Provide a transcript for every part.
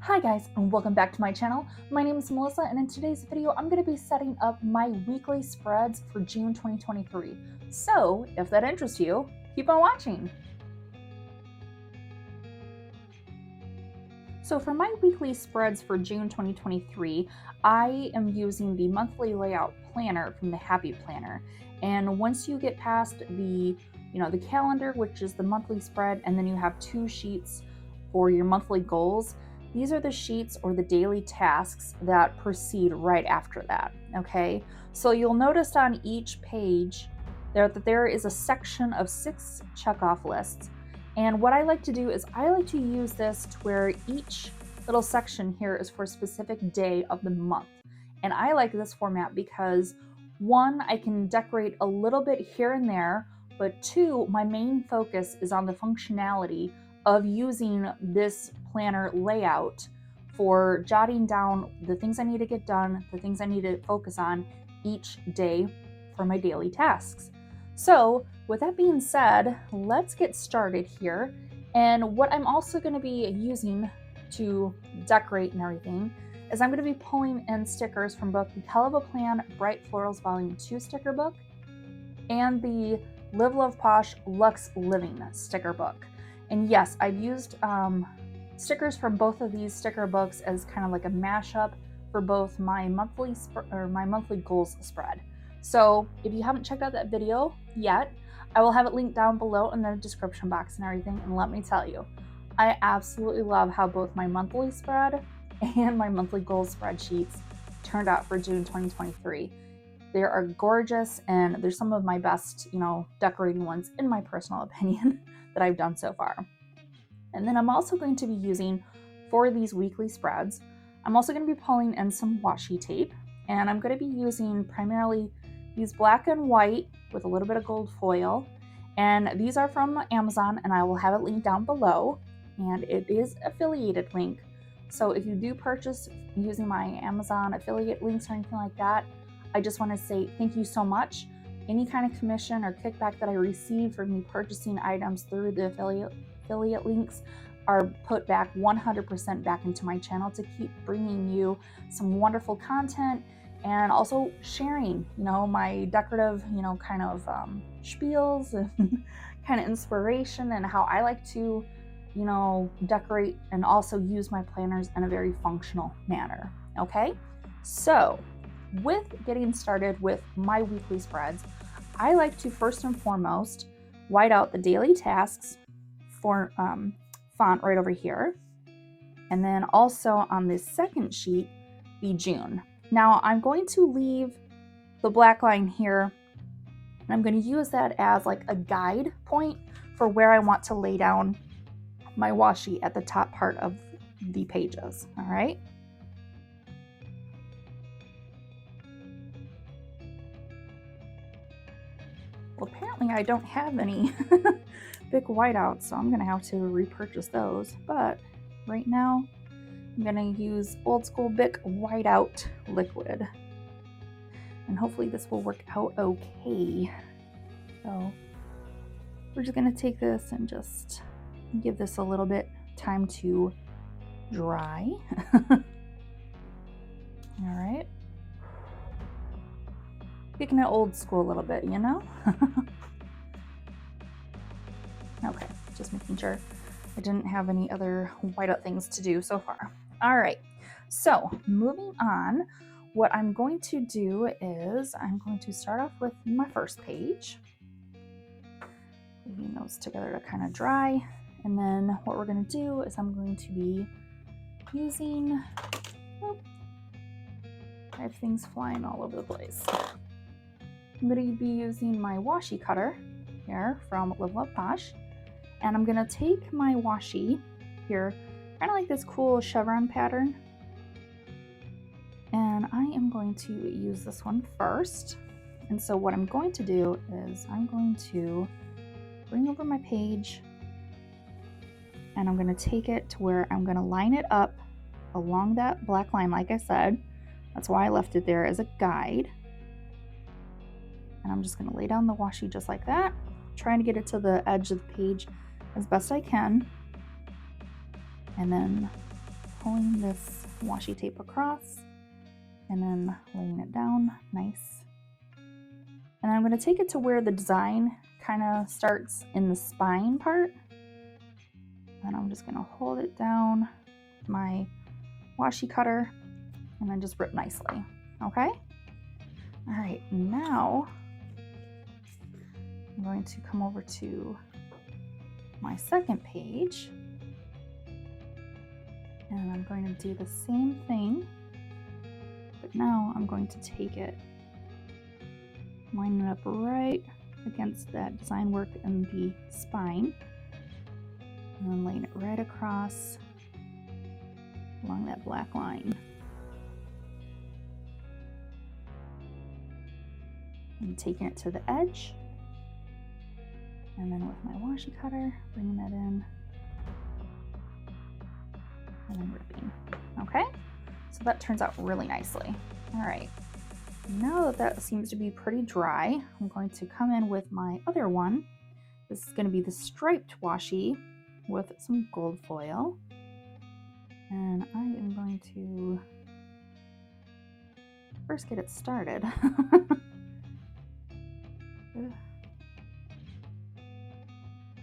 Hi guys, and welcome back to my channel. My name is Melissa, and in today's video I'm going to be setting up my weekly spreads for June 2023. So if that interests you, keep on watching. So for my weekly spreads for June 2023, I am using the monthly layout planner from the Happy Planner. And once you get past the calendar, which is the monthly spread, and then you have two sheets for your monthly goals, these are the sheets or the daily tasks that proceed right after that, okay? So you'll notice on each page that there is a section of 6 checkoff lists. And what I like to do is I like to use this to where each little section here is for a specific day of the month. And I like this format because one, I can decorate a little bit here and there, but two, my main focus is on the functionality of using this planner layout for jotting down the things I need to get done, the things I need to focus on each day for my daily tasks. So with that being said, let's get started here. And what I'm also going to be using to decorate and everything is I'm going to be pulling in stickers from both the Hell of a Plan Bright Florals Volume 2 sticker book and the Live Love Posh Luxe Living sticker book. And yes, I've used stickers from both of these sticker books as kind of like a mashup for both my monthly goals spread. So if you haven't checked out that video yet, I will have it linked down below in the description box and everything. And let me tell you, I absolutely love how both my monthly spread and my monthly goals spreadsheets turned out for June 2023. They are gorgeous, and they're some of my best, decorating ones in my personal opinion that I've done so far. And then I'm also going to be using, for these weekly spreads, I'm also going to be pulling in some washi tape, and I'm going to be using primarily these black and white with a little bit of gold foil. And these are from Amazon, and I will have it linked down below, and it is affiliated link. So if you do purchase using my Amazon affiliate links or anything like that, I just want to say thank you so much. Any kind of commission or kickback that I receive from me purchasing items through the affiliate links are put back 100% back into my channel to keep bringing you some wonderful content and also sharing, my decorative, kind of spiels and kind of inspiration and how I like to, decorate and also use my planners in a very functional manner. Okay, so with getting started with my weekly spreads, I like to first and foremost white out the daily tasks for font right over here. And then also on this second sheet, the June. Now I'm going to leave the black line here, and I'm going to use that as like a guide point for where I want to lay down my washi at the top part of the pages. All right. Well, apparently I don't have any big whiteouts, so I'm going to have to repurchase those. But right now, I'm going to use Old School Bic Whiteout Liquid. And hopefully this will work out okay. So we're just going to take this and just give this a little bit time to dry. All right. Picking it old school a little bit, Okay, just making sure I didn't have any other whiteout things to do so far. All right, so moving on, what I'm going to do is I'm going to start off with my first page, leaving those together to kind of dry. And then what we're going to do is I'm going to be using, I have things flying all over the place. I'm going to be using my washi cutter here from Live Love Posh. And I'm going to take my washi here, kind of like this cool chevron pattern. And I am going to use this one first. And so what I'm going to do is I'm going to bring over my page, and I'm going to take it to where I'm going to line it up along that black line, like I said. That's why I left it there as a guide. And I'm just going to lay down the washi just like that, trying to get it to the edge of the page as best I can. And then pulling this washi tape across and then laying it down nice. And I'm going to take it to where the design kind of starts in the spine part. And I'm just going to hold it down with my washi cutter and then just rip nicely. Okay? All right, now I'm going to come over to my second page. And I'm going to do the same thing, but now I'm going to take it, line it up right against that design work in the spine, and then laying it right across along that black line. And taking it to the edge, and then with my washi cutter, bringing that in, and then ripping. Okay, so that turns out really nicely. All right, now that that seems to be pretty dry, I'm going to come in with my other one. This is going to be the striped washi with some gold foil, and I am going to first get it started.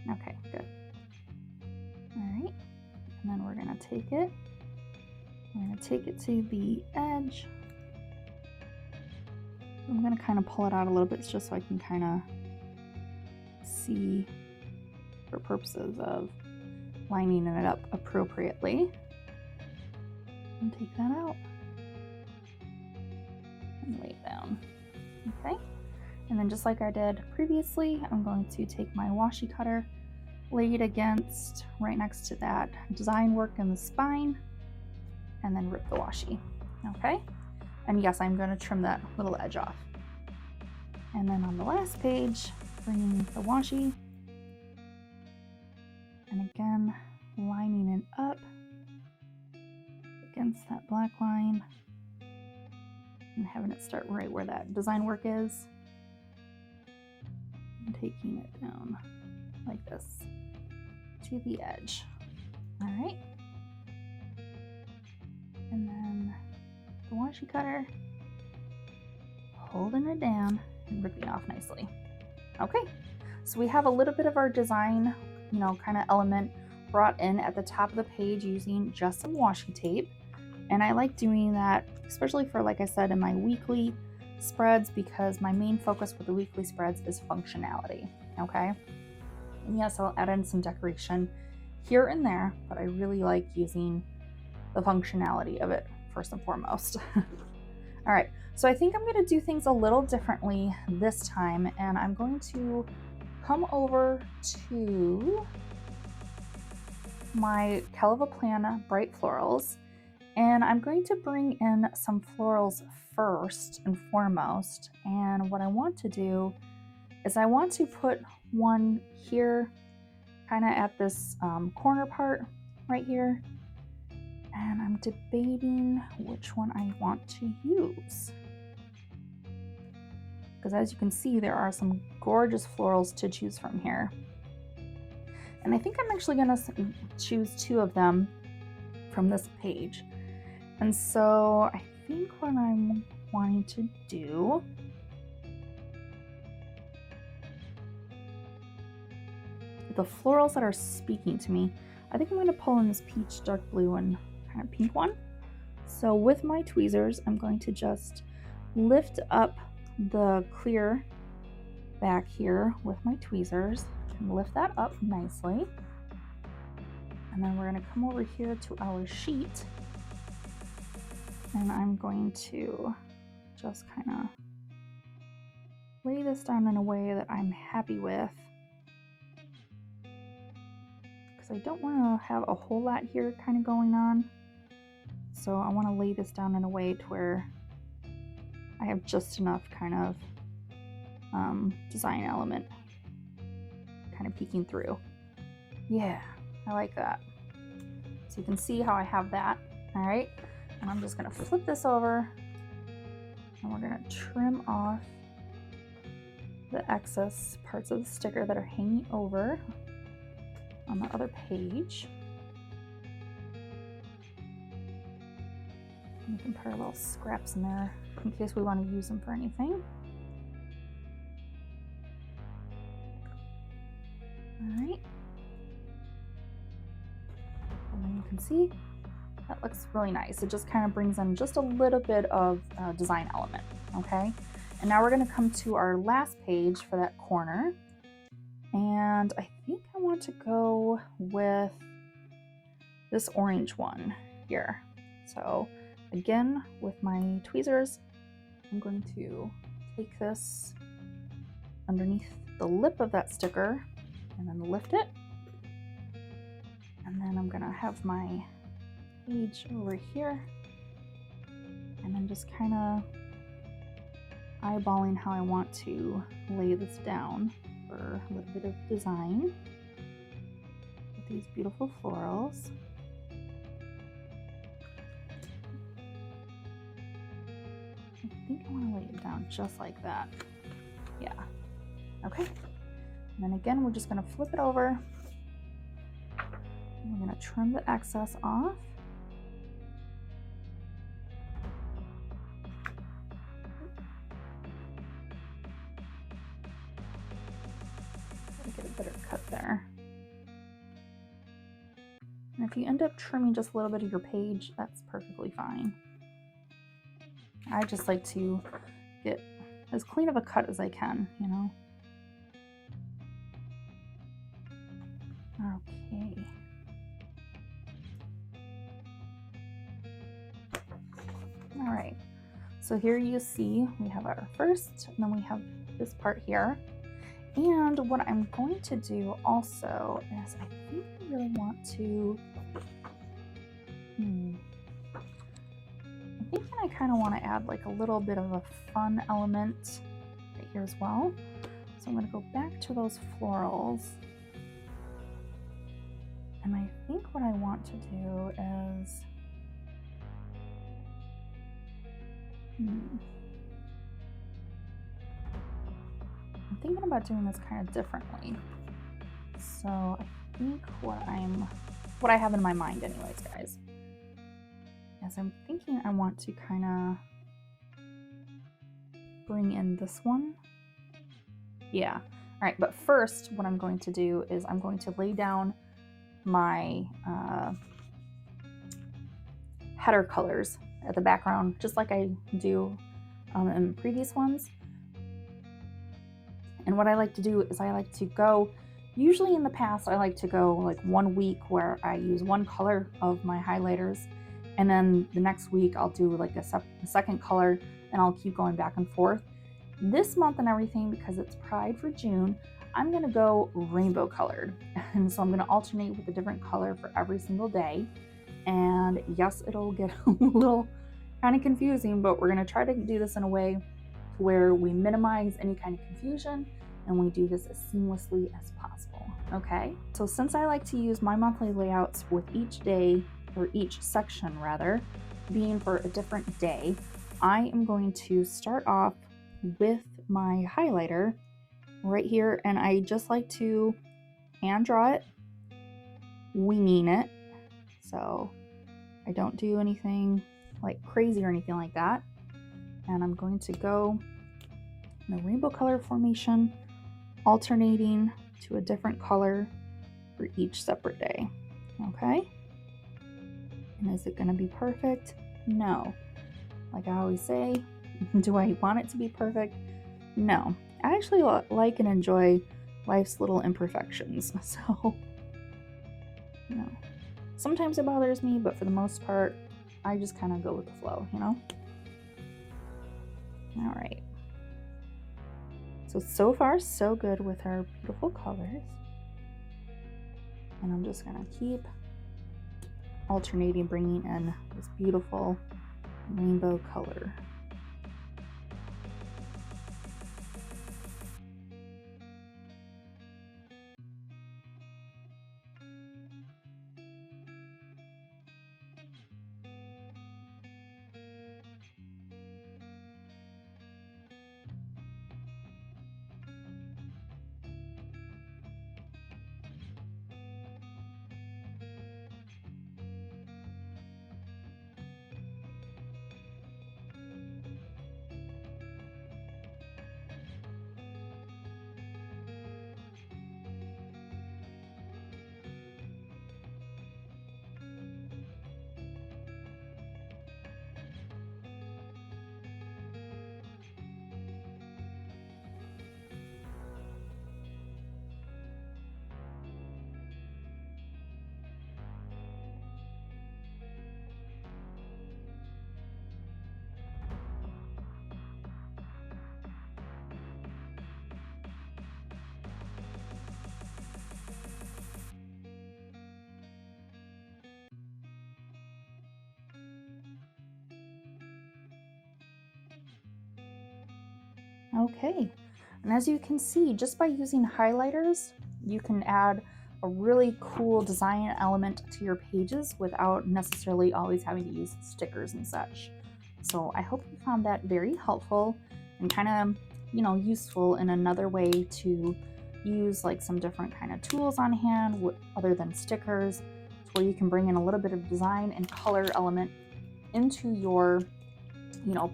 Okay, good. All right, and then we're going to take it. I'm going to take it to the edge. I'm going to kind of pull it out a little bit just so I can kind of see for purposes of lining it up appropriately. And take that out and lay it down. Okay, and then just like I did previously, I'm going to take my washi cutter, lay it against right next to that design work in the spine, and then rip the washi. Okay, and yes, I'm going to trim that little edge off. And then on the last page, bringing the washi, and again lining it up against that black line and having it start right where that design work is, and taking it down like this to the edge. All right, and then the washi cutter, holding it down and ripping off nicely. Okay, so we have a little bit of our design, kind of element brought in at the top of the page using just some washi tape. And I like doing that, especially for, like I said, in my weekly spreads, because my main focus with the weekly spreads is functionality. Okay, and yes, I'll add in some decoration here and there, but I really like using the functionality of it first and foremost. All right, so I think I'm going to do things a little differently this time, and I'm going to come over to my Plana Bright Florals, and I'm going to bring in some florals first and foremost. And what I want to do is I want to put one here, kind of at this corner part right here. And I'm debating which one I want to use. Because as you can see, there are some gorgeous florals to choose from here. And I think I'm actually going to choose two of them from this page. And so I think what I'm wanting to do the florals that are speaking to me, I think I'm going to pull in this peach, dark blue, and kind of pink one. So with my tweezers, I'm going to just lift up the clear back here with my tweezers and lift that up nicely. And then we're going to come over here to our sheet, and I'm going to just kind of lay this down in a way that I'm happy with, because I don't want to have a whole lot here kind of going on. So I want to lay this down in a way to where I have just enough kind of design element kind of peeking through. Yeah, I like that. So you can see how I have that. All right, and I'm just going to flip this over, and we're going to trim off the excess parts of the sticker that are hanging over on the other page. We can put our little scraps in there in case we want to use them for anything. All right. And then you can see that looks really nice. It just kind of brings in just a little bit of design element, okay? And now we're gonna come to our last page for that corner. And I think I want to go with this orange one here. So again, with my tweezers, I'm going to take this underneath the lip of that sticker and then lift it. And then I'm gonna have my page over here and then just kind of eyeballing how I want to lay this down for a little bit of design with these beautiful florals. I think I want to lay it down just like that. Yeah. Okay. And then again, we're just going to flip it over. And we're going to trim the excess off. Get a better cut there. And if you end up trimming just a little bit of your page, that's perfectly fine. I just like to get as clean of a cut as I can, you know. Okay. All right. So here you see we have our first, and then we have this part here. And what I'm going to do also is I think I really want to, I'm thinking I kind of want to add like a little bit of a fun element right here as well. So I'm going to go back to those florals. And I think what I want to do is, I'm thinking about doing this kind of differently. So I think what I have in my mind anyways, guys, is I'm thinking I want to kind of bring in this one. Yeah. All right. But first, what I'm going to do is I'm going to lay down my header colors at the background, just like I do in previous ones. And what I like to do is I like to go, usually in the past, I like to go like 1 week where I use one color of my highlighters. And then the next week I'll do like a second color, and I'll keep going back and forth. This month and everything, because it's Pride for June, I'm gonna go rainbow colored. And so I'm gonna alternate with a different color for every single day. And yes, it'll get a little kind of confusing, but we're gonna try to do this in a way where we minimize any kind of confusion and we do this as seamlessly as possible, okay? So since I like to use my monthly layouts with each day, or each section rather, being for a different day, I am going to start off with my highlighter right here, and I just like to hand draw it, winging it, so I don't do anything like crazy or anything like that. And I'm going to go in a rainbow color formation, alternating to a different color for each separate day, okay? And is it going to be perfect? No. Like I always say, do I want it to be perfect? No. I actually like and enjoy life's little imperfections, so, you know. Sometimes it bothers me, but for the most part, I just kind of go with the flow, you know? All right. So far, so good with our beautiful colors. And I'm just gonna keep alternating, bringing in this beautiful rainbow color. Okay, and as you can see, just by using highlighters, you can add a really cool design element to your pages without necessarily always having to use stickers and such. So I hope you found that very helpful and kind of, useful in another way to use like some different kind of tools on hand other than stickers, to where you can bring in a little bit of design and color element into your,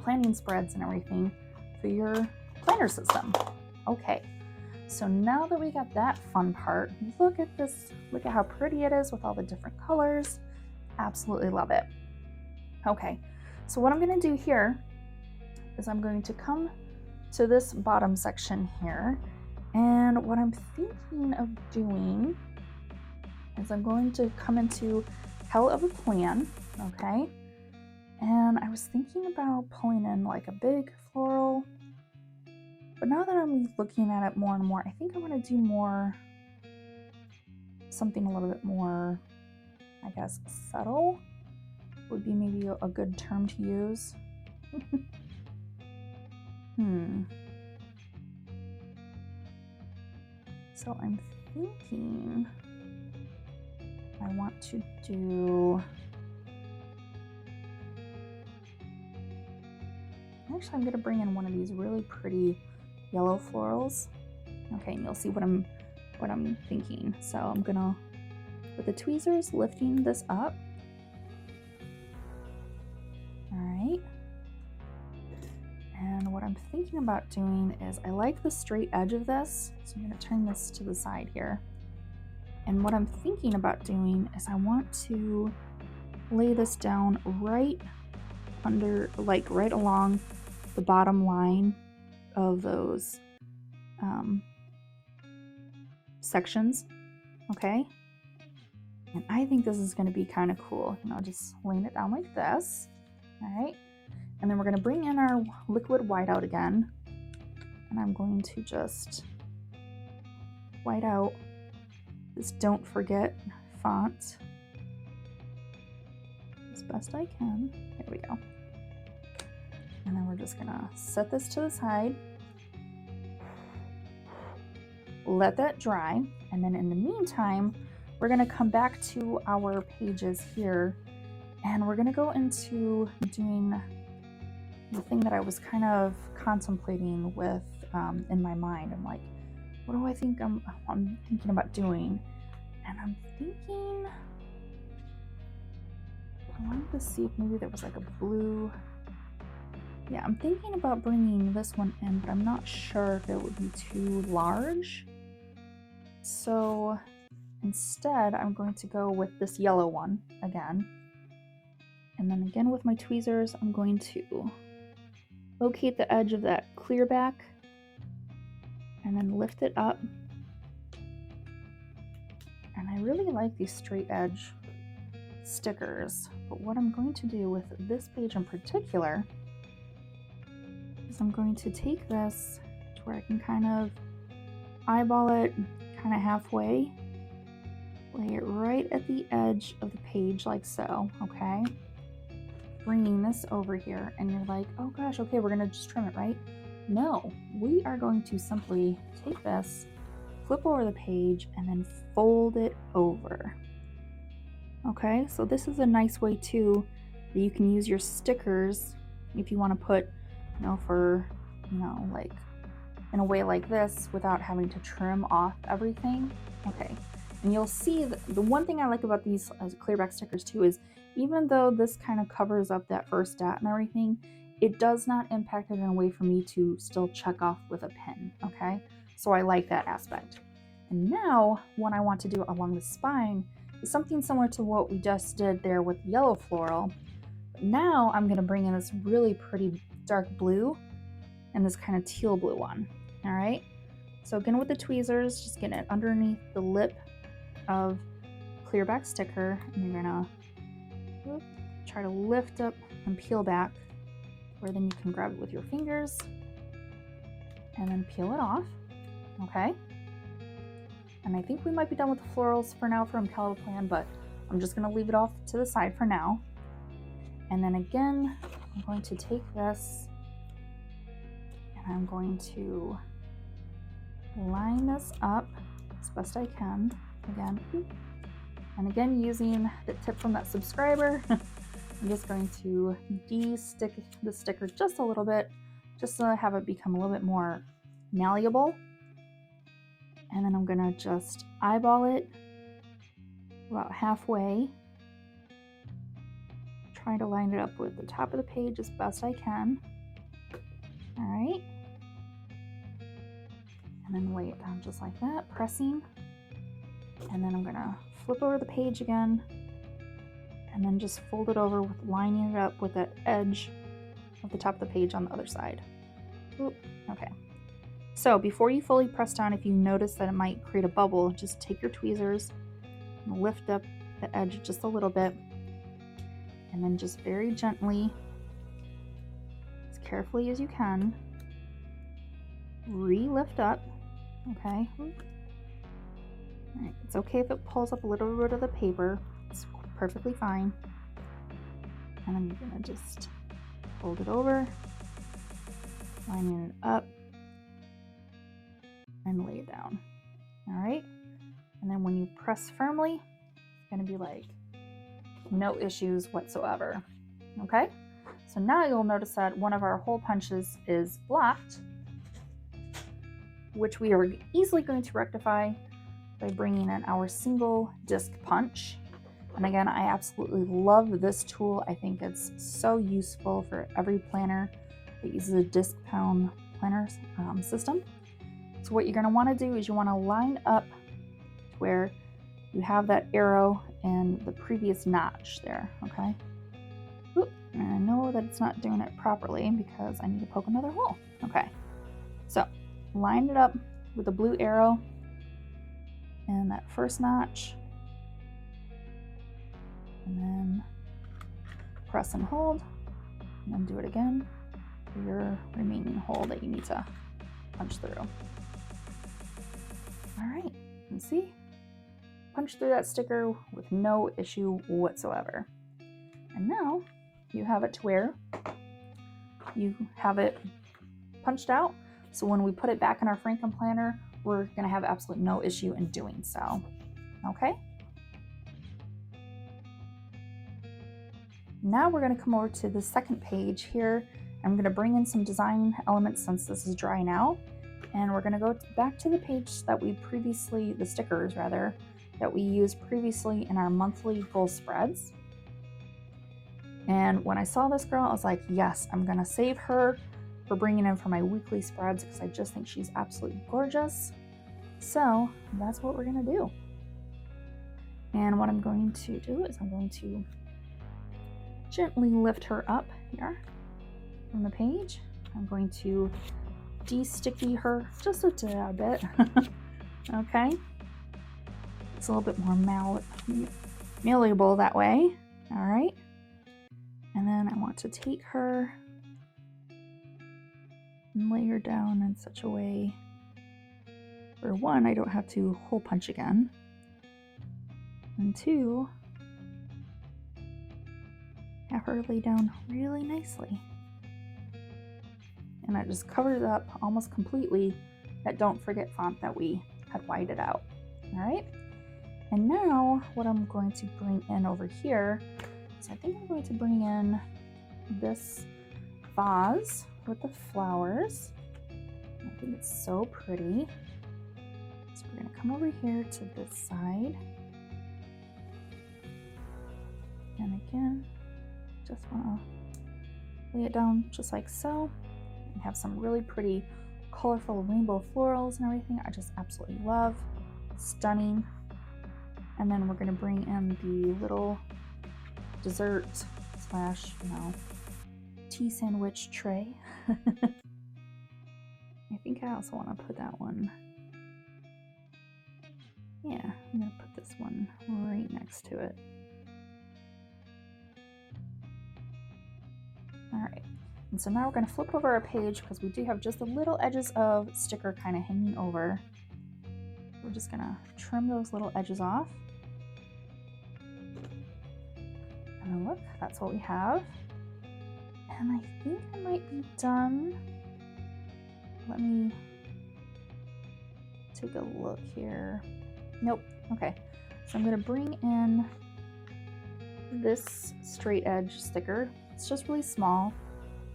planning spreads and everything for your planner system. Okay, so now that we got that fun part, look at this, look at how pretty it is with all the different colors. Absolutely love it. Okay, so what I'm going to do here is I'm going to come to this bottom section here, and what I'm thinking of doing is I'm going to come into hell of a plan, okay? And I was thinking about pulling in like a big floral, but now that I'm looking at it more and more, I think I want to do more, something a little bit more, I guess, subtle would be maybe a good term to use. So I'm thinking I want to do, actually I'm going to bring in one of these really pretty yellow florals. Okay, and you'll see what I'm thinking. So I'm gonna, with the tweezers, lifting this up. All right. And what I'm thinking about doing is, I like the straight edge of this, so I'm gonna turn this to the side here. And what I'm thinking about doing is I want to lay this down right under, like right along the bottom line of those sections, okay? And I think this is going to be kind of cool, just laying it down like this. All right, and then we're going to bring in our liquid whiteout again, and I'm going to just white out this Don't Forget font as best I can. Here we go. And then we're just gonna set this to the side, let that dry, and then in the meantime, we're gonna come back to our pages here, and we're gonna go into doing the thing that I was kind of contemplating with in my mind. I'm like, what do I think I'm thinking about doing? And I'm thinking, I wanted to see if maybe there was like a blue. Yeah, I'm thinking about bringing this one in, but I'm not sure if it would be too large. So instead, I'm going to go with this yellow one again. And then again with my tweezers, I'm going to locate the edge of that clear back and then lift it up. And I really like these straight edge stickers, but what I'm going to do with this page in particular is I'm going to take this to where I can kind of eyeball it kind of halfway, lay it right at the edge of the page like so, okay? Bringing this over here, and you're like, oh gosh, okay, we're gonna just trim it, right? No, we are going to simply take this, flip over the page, and then fold it over. Okay, so this is a nice way too that you can use your stickers if you want to put, for, like in a way like this without having to trim off everything. Okay, and you'll see that the one thing I like about these as clearback stickers too is, even though this kind of covers up that first dot and everything, it does not impact it in a way for me to still check off with a pen, okay? So I like that aspect. And now what I want to do along the spine is something similar to what we just did there with yellow floral. But now I'm gonna bring in this really pretty dark blue and this kind of teal blue one, all right? So again with the tweezers, just getting it underneath the lip of clearback sticker, and you're gonna try to lift up and peel back, where then you can grab it with your fingers and then peel it off, okay? And I think we might be done with the florals for now from Caliber Plan, but I'm just gonna leave it off to the side for now. And then again, I'm going to take this And I'm going to line this up as best I can. Again, using the tip from that subscriber, I'm just going to de-stick the sticker just a little bit, just to have it become a little bit more malleable. And then I'm gonna just eyeball it about halfway. Try to line it up with the top of the page as best I can. All right. And then lay it down just like that, pressing. And then I'm gonna flip over the page again and then just fold it over with lining it up with that edge of the top of the page on the other side. Oop, okay. So before you fully press down, if you notice that it might create a bubble, just take your tweezers and lift up the edge just a little bit, and then just very gently, as carefully as you can, re-lift up, okay? All right. It's okay if it pulls up a little bit of the paper, it's perfectly fine. And then you're gonna just fold it over, lining it up, and lay it down. All right. And then when you press firmly, it's gonna be like no issues whatsoever. Okay. So now you'll notice that one of our hole punches is blocked, which we are easily going to rectify by bringing in our single disc punch. And again, I absolutely love this tool. I think it's so useful for every planner that uses a disc pound planner system. So what you're going to want to do is you want to line up to where you have that arrow and the previous notch there, okay? Oop, and I know that it's not doing it properly because I need to poke another hole. Okay, so line it up with the blue arrow and that first notch, and then press and hold, and then do it again for your remaining hole that you need to punch through. All right, and see? Punch through that sticker with no issue whatsoever. And now you have it to where you have it punched out. So when we put it back in our Franken planner, we're gonna have absolutely no issue in doing so, okay? Now we're gonna come over to the second page here. I'm gonna bring in some design elements since this is dry now. And we're gonna go back to the page that we previously, the stickers rather, that we used previously in our monthly goal spreads. And when I saw this girl, I was like, yes, I'm gonna save her for bringing in for my weekly spreads because I just think she's absolutely gorgeous. So that's what we're gonna do. And what I'm going to do is I'm going to gently lift her up here from the page. I'm going to de-sticky her just a tad bit. Okay, it's a little bit more malleable that way. All right, and then I want to take her and lay her down in such a way where one, I don't have to hole punch again, and two, have her lay down really nicely. And I just covered it up almost completely that don't forget font that we had whited out. All right, and now what I'm going to bring in over here is I think I'm going to bring in this vase with the flowers. I think it's so pretty. So we're gonna come over here to this side. And again, just wanna lay it down just like so. We have some really pretty colorful rainbow florals and everything. I just absolutely love. Stunning. And then we're gonna bring in the little dessert slash, tea sandwich tray. I think I also want to put that one. Yeah, I'm gonna put this one right next to it. All right, and so now we're gonna flip over our page because we do have just the little edges of sticker kind of hanging over. We're just gonna trim those little edges off. And then look, that's what we have. And I think I might be done take a look here. Nope. Okay. So I'm going to bring in this straight edge sticker. It's just really small,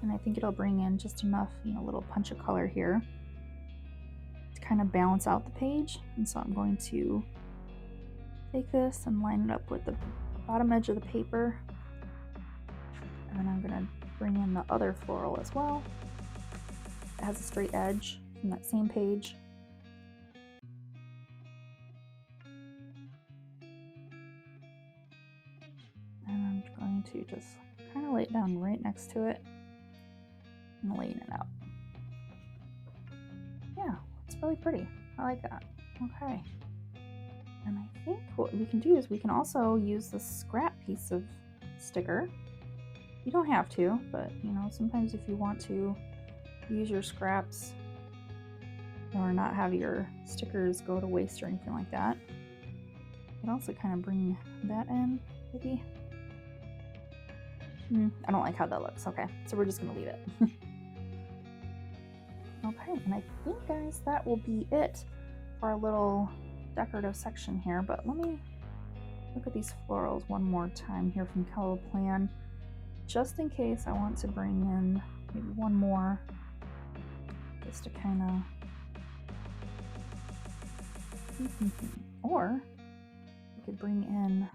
and I think it'll bring in just enough, a little punch of color here to kind of balance out the page. And so I'm going to take this and line it up with the bottom edge of the paper. And then I'm going to bring in the other floral as well. It has a straight edge from that same page. And I'm going to just kind of lay it down right next to it and laying it out. Yeah, it's really pretty. I like that. Okay. And I think what we can do is we can also use the scrap piece of sticker. You don't have to, but sometimes if you want to use your scraps or not have your stickers go to waste or anything like that, you can also kind of bring that in, maybe. I don't like how that looks. Okay, so we're just gonna leave it. Okay, and I think, guys, that will be it for our little decorative section here. But let me look at these florals one more time here from Color Plan, just in case I want to bring in maybe one more, just to kind of, or we could bring in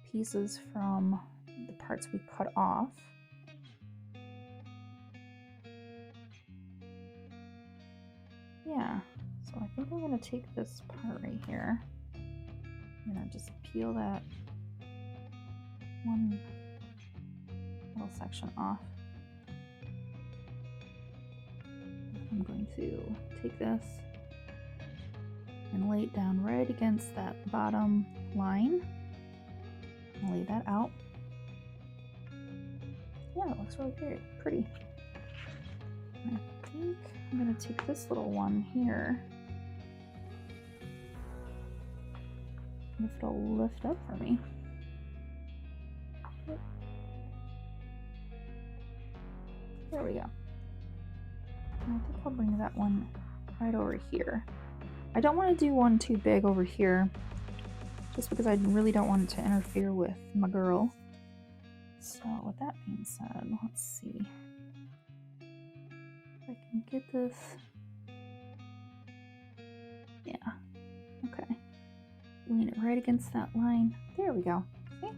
pieces from the parts we cut off. Yeah, so I think I'm going to take this part right here. I'm going to just peel that one little section off. I'm going to take this and lay it down right against that bottom line. I'll lay that out. Yeah, it looks really pretty. I think I'm going to take this little one here, and if it'll lift up for me. There we go. And I think I'll bring that one right over here. I don't want to do one too big over here, just because I really don't want it to interfere with my girl. So with that being said, let's see if I can get this. Yeah, okay. Lean it right against that line. There we go. See?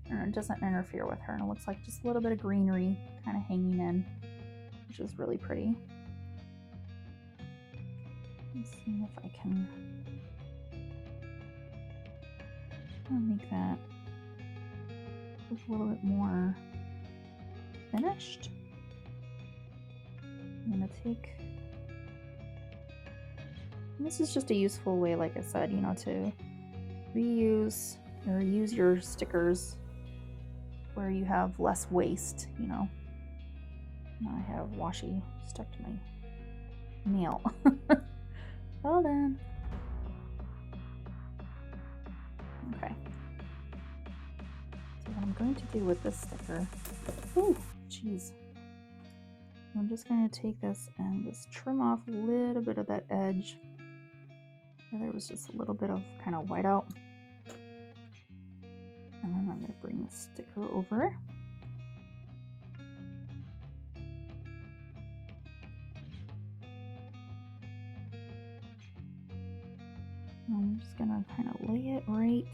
And it doesn't interfere with her, and it looks like just a little bit of greenery kind of hanging in, which is really pretty. Let's see if I can make that look a little bit more finished. I'm gonna take, and this is just a useful way, like I said, to reuse or use your stickers where you have less waste, Now I have washi stuck to my nail. Well done. Okay. So what I'm going to do with this sticker, ooh, jeez. I'm just going to take this and just trim off a little bit of that edge where there was just a little bit of kind of whiteout. And then I'm going to bring the sticker over. I'm just going to kind of lay it right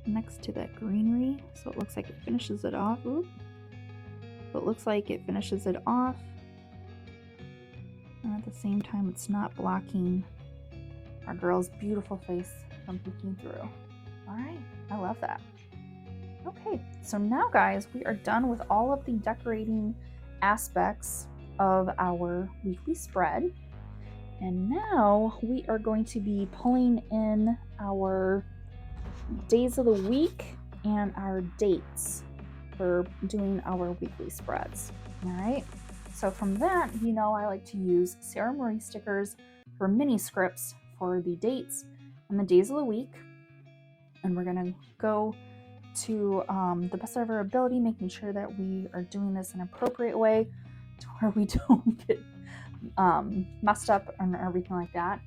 next to that greenery, so it looks like it finishes it off. Ooh. So it looks like it finishes it off, and at the same time it's not blocking our girl's beautiful face from peeking through. All right, I love that. Okay, so now, guys, we are done with all of the decorating aspects of our weekly spread. And now we are going to be pulling in our days of the week and our dates for doing our weekly spreads. All right, so from that, I like to use Sarah Marie stickers for mini scripts for the dates and the days of the week. And we're gonna go to the best of our ability, making sure that we are doing this in an appropriate way to where we don't get messed up and everything like that.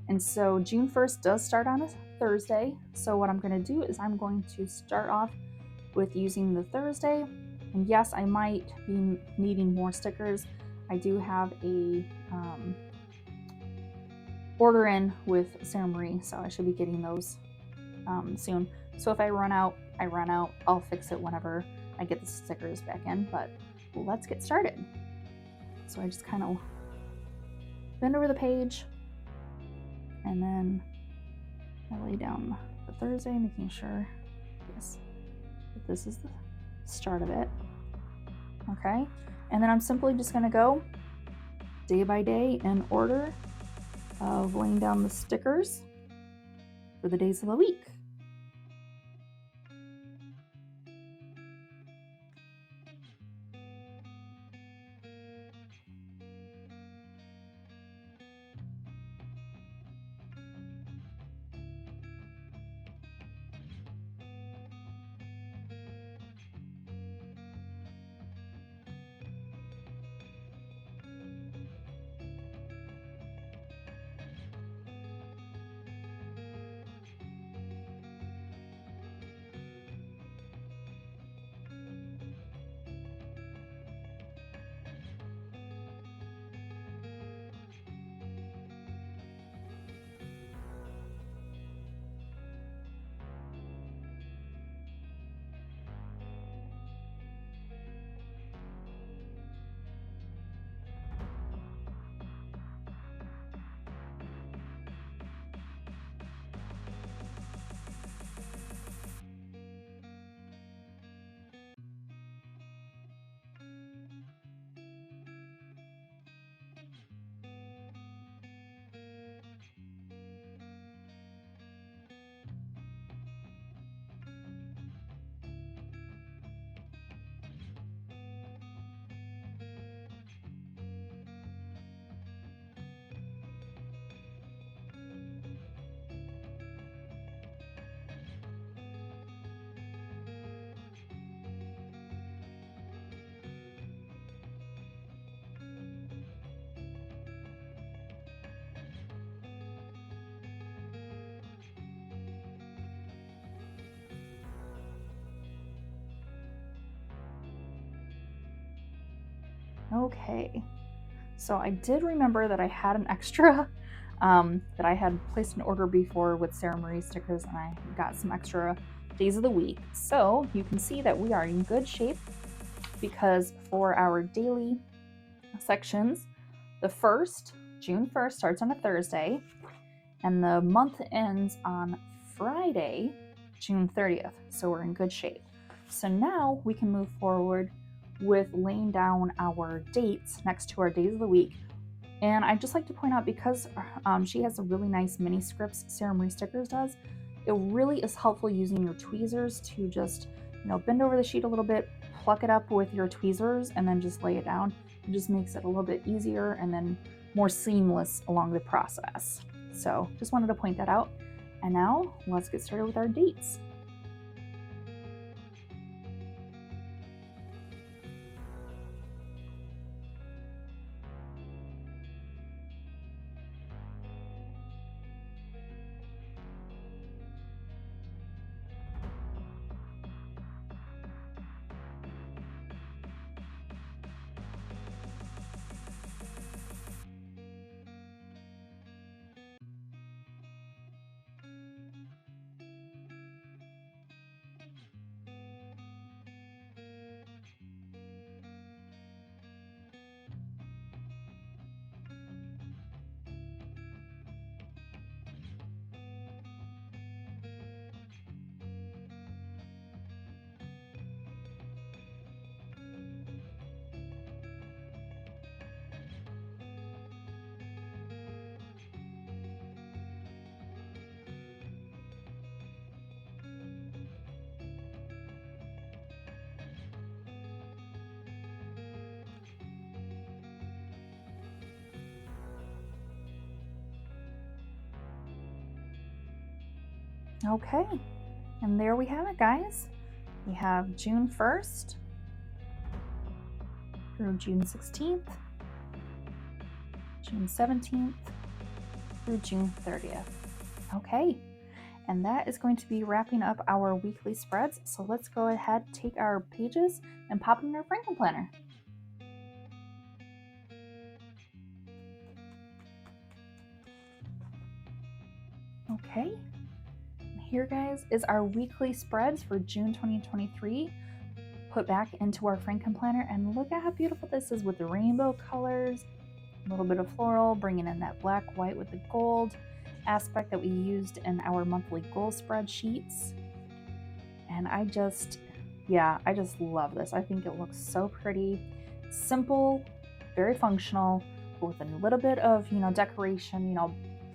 And so June 1st does start on a Thursday. So what I'm going to do is I'm going to start off with using the Thursday. And yes, I might be needing more stickers. I do have a order in with Sarah Marie, so I should be getting those soon. So if I run out, I run out. I'll fix it whenever I get the stickers back in, but let's get started. So I just kind of bend over the page, and then I lay down the Thursday, making sure, yes, that this is the start of it. Okay, and then I'm simply just going to go day by day in order of laying down the stickers for the days of the week. Okay, so I did remember that I had an extra that I had placed an order before with Sarah Marie stickers, and I got some extra days of the week. So you can see that we are in good shape, because for our daily sections, the first, June 1st, starts on a Thursday, and the month ends on Friday, June 30th. So we're in good shape. So now we can move forward with laying down our dates next to our days of the week. And I'd just like to point out, because she has a really nice mini scripts, Sarah Marie Stickers does, it really is helpful using your tweezers to just, bend over the sheet a little bit, pluck it up with your tweezers, and then just lay it down. It just makes it a little bit easier and then more seamless along the process. So just wanted to point that out. And now let's get started with our dates. Okay, and there we have it, guys. We have June 1st through June 16th. June 17th through June 30th. Okay, and that is going to be wrapping up our weekly spreads. So let's go ahead, take our pages and pop them in our Franken planner. Okay, here guys is our weekly spreads for June 2023 put back into our Franken planner, and look at how beautiful this is with the rainbow colors, a little bit of floral, bringing in that black, white with the gold aspect that we used in our monthly goal spreadsheets. And I just love this. I think it looks so pretty, simple, very functional, but with a little bit of, decoration,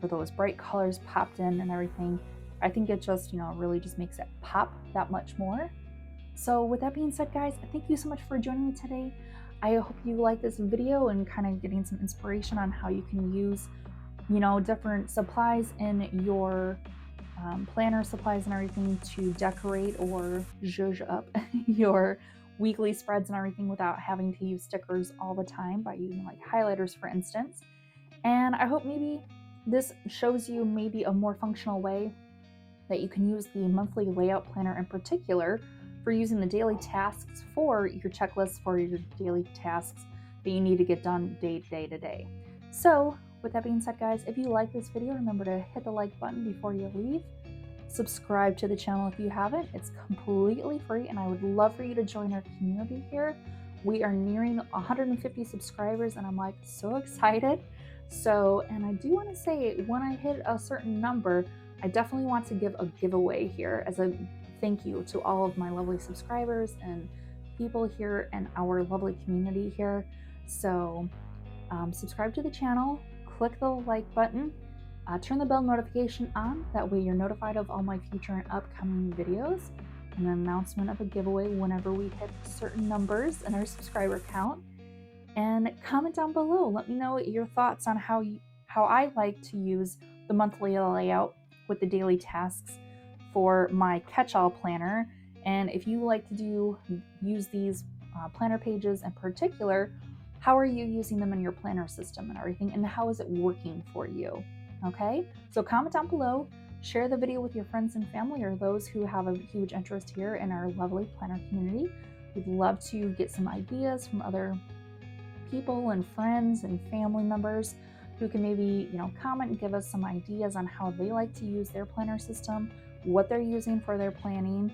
for those bright colors popped in and everything. I think it just, really just makes it pop that much more. So with that being said, guys, thank you so much for joining me today. I hope you like this video and kind of getting some inspiration on how you can use, different supplies in your planner supplies and everything to decorate or zhuzh up your weekly spreads and everything without having to use stickers all the time, by using like highlighters, for instance. And I hope maybe this shows you maybe a more functional way that you can use the monthly layout planner in particular for using the daily tasks for your checklist for your daily tasks that you need to get done day to day. So with that being said, guys, if you like this video, remember to hit the like button before you leave. Subscribe to the channel if you haven't. It's completely free, and I would love for you to join our community here. We are nearing 150 subscribers, and I'm like so excited. So, and I do want to say, when I hit a certain number, I definitely want to give a giveaway here as a thank you to all of my lovely subscribers and people here in our lovely community here. So subscribe to the channel, click the like button, turn the bell notification on. That way you're notified of all my future and upcoming videos, and an announcement of a giveaway whenever we hit certain numbers in our subscriber count. And comment down below. Let me know your thoughts on how I like to use the monthly layout with the daily tasks for my catch-all planner. And if you like to use these planner pages in particular, how are you using them in your planner system and everything, and how is it working for you? Okay, so comment down below, share the video with your friends and family, or those who have a huge interest here in our lovely planner community. We'd love to get some ideas from other people and friends and family members who can maybe, comment and give us some ideas on how they like to use their planner system, what they're using for their planning,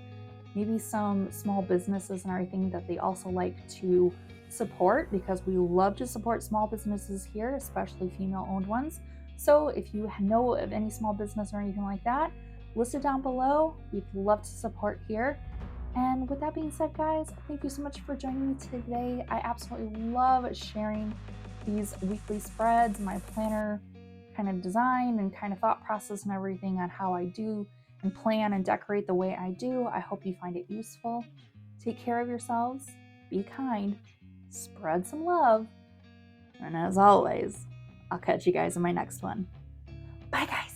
maybe some small businesses and everything that they also like to support, because we love to support small businesses here, especially female-owned ones. So if you know of any small business or anything like that, list it down below. We'd love to support here. And with that being said, guys, thank you so much for joining me today. I absolutely love sharing these weekly spreads, my planner kind of design and kind of thought process and everything on how I do and plan and decorate the way I do. I hope you find it useful. Take care of yourselves, be kind, spread some love, and as always, I'll catch you guys in my next one. Bye, guys.